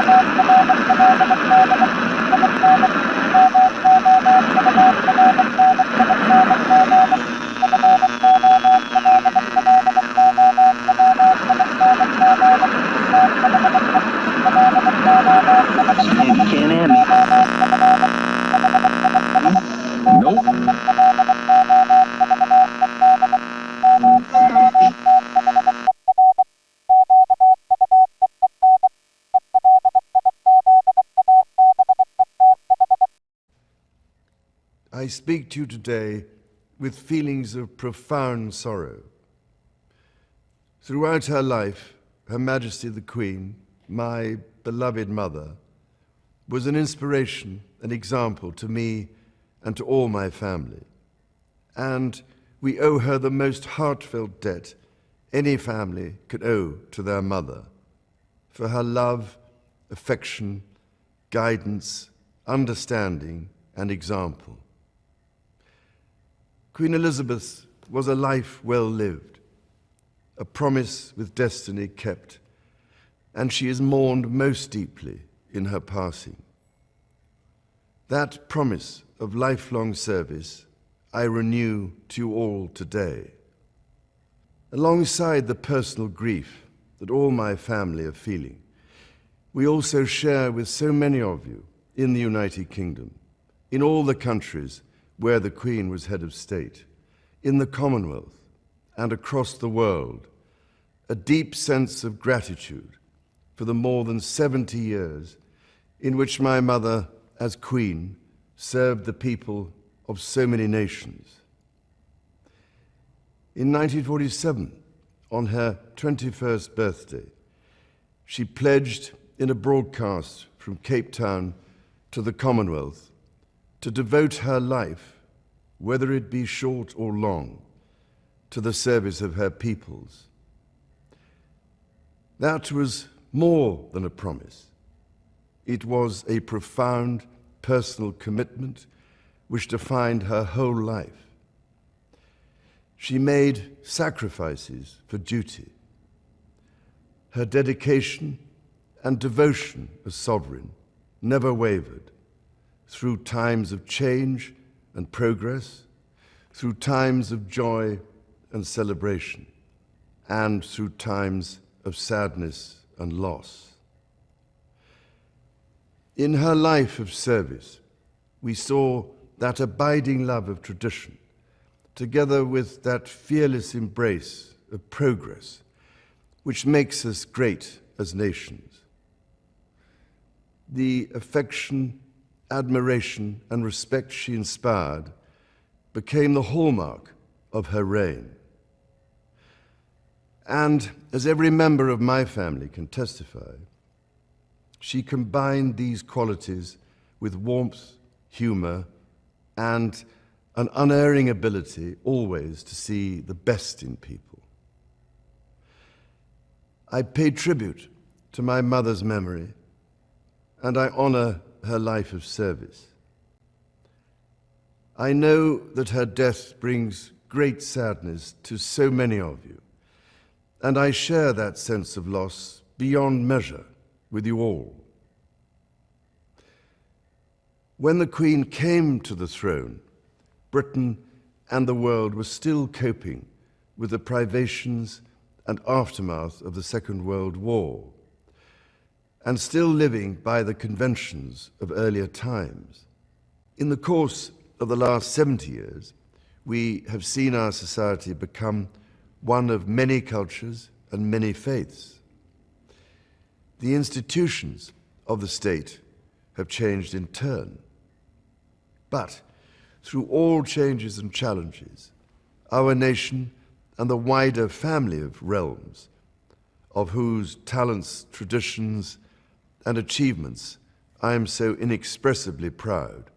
Can't hear me. Nope. I speak to you today with feelings of profound sorrow. Throughout her life, Her Majesty the Queen, my beloved mother, was an inspiration, an example to me and to all my family. And we owe her the most heartfelt debt any family could owe to their mother, for her love, affection, guidance, understanding, and example. Queen Elizabeth was a life well lived, a promise with destiny kept, and she is mourned most deeply in her passing. That promise of lifelong service I renew to you all today. Alongside the personal grief that all my family are feeling, we also share with so many of you in the United Kingdom, in all the countries where the Queen was head of state, in the Commonwealth and across the world, a deep sense of gratitude for the more than 70 years in which my mother, as Queen, served the people of so many nations. In 1947, on her 21st birthday, she pledged in a broadcast from Cape Town to the Commonwealth to devote her life, whether it be short or long, to the service of her peoples. That was more than a promise. It was a profound personal commitment which defined her whole life. She made sacrifices for duty. Her dedication and devotion as sovereign never wavered through times of change and progress, through times of joy and celebration, and through times of sadness and loss. In her life of service, we saw that abiding love of tradition, together with that fearless embrace of progress, which makes us great as nations. The affection, admiration, and respect she inspired became the hallmark of her reign. And as every member of my family can testify, she combined these qualities with warmth, humor, and an unerring ability always to see the best in people. I pay tribute to my mother's memory, and I honor her life of service. I know that her death brings great sadness to so many of you, and I share that sense of loss beyond measure with you all. When the Queen came to the throne, Britain and the world were still coping with the privations and aftermath of the Second World War, and still living by the conventions of earlier times. In the course of the last 70 years, we have seen our society become one of many cultures and many faiths. The institutions of the state have changed in turn. But through all changes and challenges, our nation and the wider family of realms, of whose talents, traditions, and achievements I am so inexpressibly proud,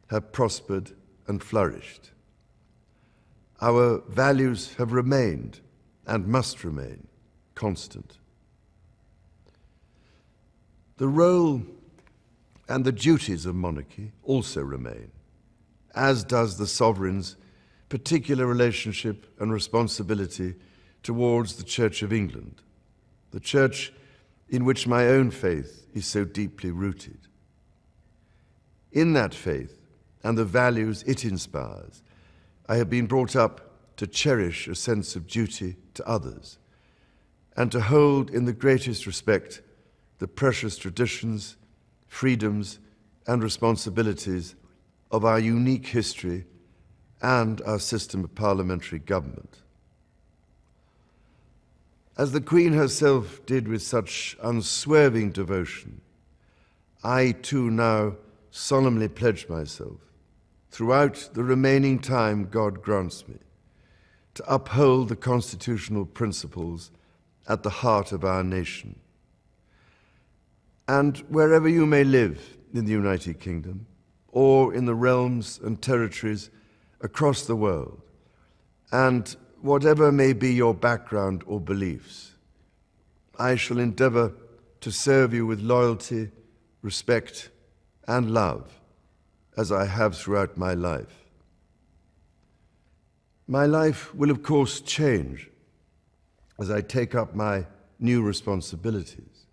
have prospered and flourished. Our values have remained and must remain constant. The role and the duties of monarchy also remain, as does the sovereign's particular relationship and responsibility towards the Church of England. The Church in which my own faith is so deeply rooted. In that faith and the values it inspires, I have been brought up to cherish a sense of duty to others and to hold in the greatest respect the precious traditions, freedoms, and responsibilities of our unique history and our system of parliamentary government. As the Queen herself did with such unswerving devotion, I too now solemnly pledge myself, throughout the remaining time God grants me, to uphold the constitutional principles at the heart of our nation. And wherever you may live in the United Kingdom, or in the realms and territories across the world, and whatever may be your background or beliefs, I shall endeavor to serve you with loyalty, respect, and love, as I have throughout my life. My life will, of course, change as I take up my new responsibilities.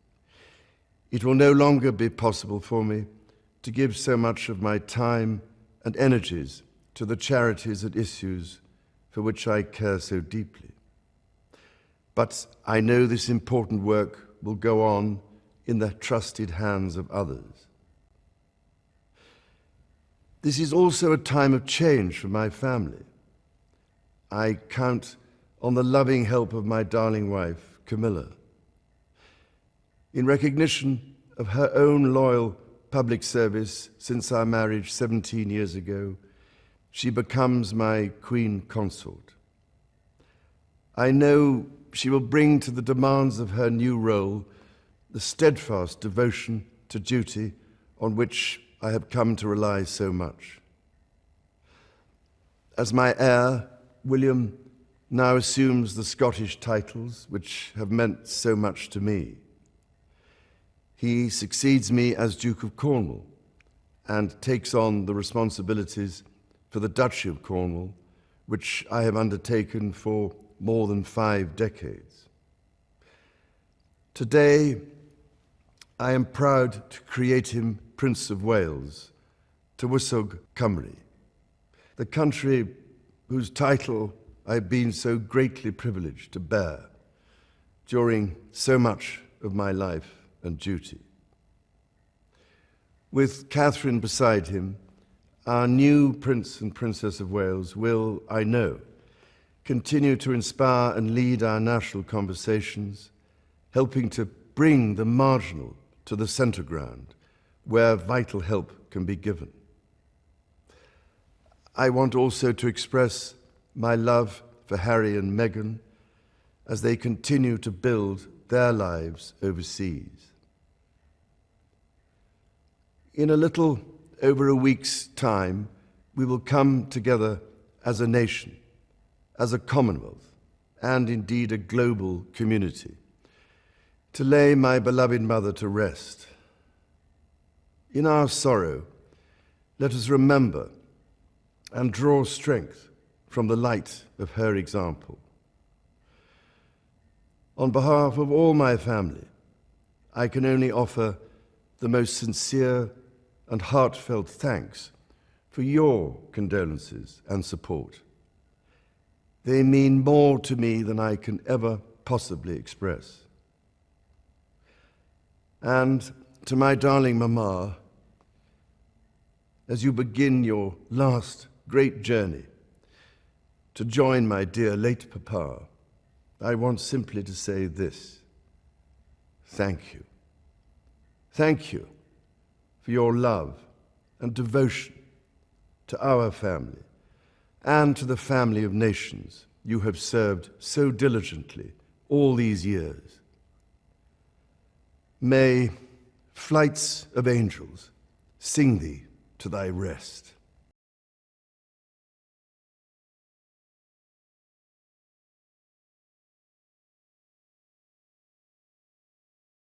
It will no longer be possible for me to give so much of my time and energies to the charities and issues for which I care so deeply. But I know this important work will go on in the trusted hands of others. This is also a time of change for my family. I count on the loving help of my darling wife, Camilla. In recognition of her own loyal public service since our marriage 17 years ago, she becomes my Queen Consort. I know she will bring to the demands of her new role the steadfast devotion to duty on which I have come to rely so much. As my heir, William now assumes the Scottish titles which have meant so much to me. He succeeds me as Duke of Cornwall and takes on the responsibilities for the Duchy of Cornwall, which I have undertaken for more than 5 decades. Today, I am proud to create him Prince of Wales, Tywysog Cymru, the country whose title I've been so greatly privileged to bear during so much of my life and duty. With Catherine beside him, our new Prince and Princess of Wales will, I know, continue to inspire and lead our national conversations, helping to bring the marginal to the centre ground, where vital help can be given. I want also to express my love for Harry and Meghan as they continue to build their lives overseas. In a little over a week's time, we will come together as a nation, as a commonwealth, and indeed a global community, to lay my beloved mother to rest. In our sorrow, let us remember and draw strength from the light of her example. On behalf of all my family, I can only offer the most sincere and heartfelt thanks for your condolences and support. They mean more to me than I can ever possibly express. And to my darling Mama, as you begin your last great journey to join my dear late Papa, I want simply to say this: thank you. Thank you for your love and devotion to our family and to the family of nations you have served so diligently all these years. May flights of angels sing thee to thy rest.